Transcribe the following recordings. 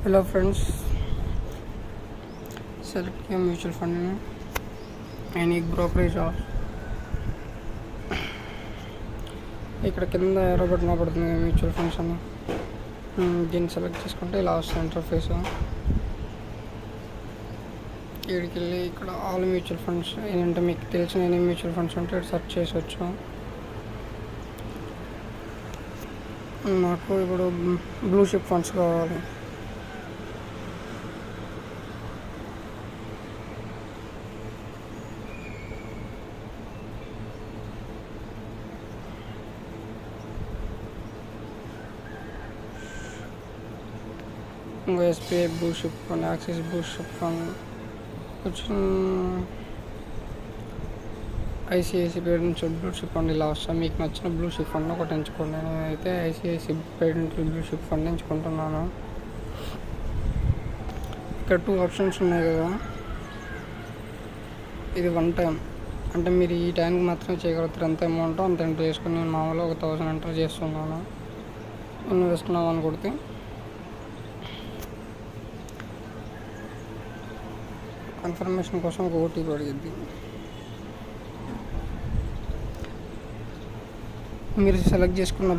Hello friends, select किया mutual fund में and एक బ్రోకరేజ్ ఆఫ్ ఇక్కడ కింద ఎర్ర బటన్ పడుతుంది మ్యూచువల్ ఫండ్స్ అని. దీన్ని సెలెక్ట్ చేసుకుంటే ఇలా వస్తుంది ఇంటర్ఫేస్. ఇక్కడికి వెళ్ళి ఇక్కడ ఆల్ మ్యూచువల్ ఫండ్స్ ఏంటంటే మీకు తెలిసిన ఎన్ని మ్యూచువల్ ఫండ్స్ ఉంటే సెర్చ్ చేసవచ్చు. నాకు ఇప్పుడు బ్లూ షిప్ ఫండ్స్ కావాలి. ఇంకా SBI blue chip fund, Axis blue chip fund, కొంచెం ICICI Prudential blue chip fund ఇలా వస్తాయి. మీకు నచ్చిన బ్లూ షిప్ ఫండ్ ఒకటి ఎంచుకోండి. నేనైతే ICICI Prudential blue chip fund ఎంచుకుంటున్నాను. ఇక్కడ 2 ఆప్షన్స్ ఉన్నాయి కదా. ఇది 1 టైం, అంటే మీరు ఈ టైంకి మాత్రమే చేయగలుగుతారు. ఎంత అమౌంట్ అంత ఎంటర్ చేసుకుని నేను మామూలుగా 1000 ఎంటర్ చేస్తున్నాను. ఇన్వెస్ట్ నౌ అని కొడితే కన్ఫర్మేషన్ కోసం ఒక ఓటీపీ అడిగిద్ది. మీరు సెలెక్ట్ చేసుకున్న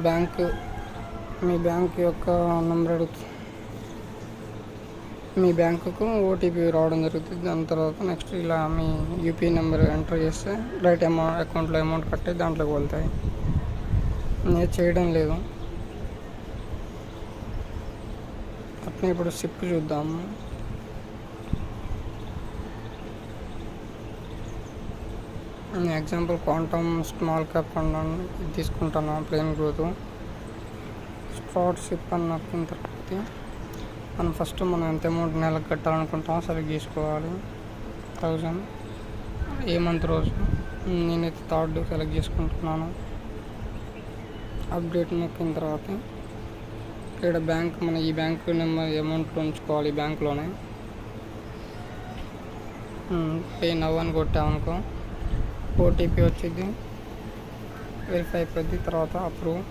మీ బ్యాంక్ యొక్క నెంబర్ అడుగుతుంది. మీ బ్యాంకుకు ఓటీపీ రావడం జరుగుతుంది. దాని తర్వాత నెక్స్ట్ ఇలా మీ యూపీఐ నెంబర్ ఎంటర్ చేస్తే డైరెక్ట్ అకౌంట్లో అమౌంట్ కట్టి దాంట్లోకి వెళ్తాయి. నేను చేయడం లేదు. అట్నే ఇప్పుడు సిప్ చూద్దాము. Example quantum small cap fund ఇది తీసుకుంటాను. ప్లేన్ గ్రోత్ స్టార్ట్ సిప్ అని నొక్కిన తర్వాత మనం ఫస్ట్ ఎంత అమౌంట్ నెలకు కట్టాలనుకుంటామో సెలెక్ట్ చేసుకోవాలి. 1000 ఏ మంత్ రోజు. నేనైతే 3rd సెలెక్ట్ చేసుకుంటున్నాను. అప్డేట్ నొక్కిన తర్వాత ఇక్కడ మన ఈ బ్యాంక్ నెంబర్ అమౌంట్ ఉంచుకోవాలి. ఈ బ్యాంక్లోనే పే నవ్ అని కొట్టామనుకో ఓటీపీ వచ్చింది, వెరిఫై అయిపోద్ది. తర్వాత అప్రూవ్.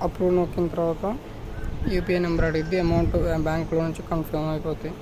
అప్రూవ్ నొక్కిన తర్వాత యూపీఐ నెంబర్ అడిగిద్ది. అమౌంట్ బ్యాంకులో నుంచి కన్ఫర్మ్ అయిపోతాయి.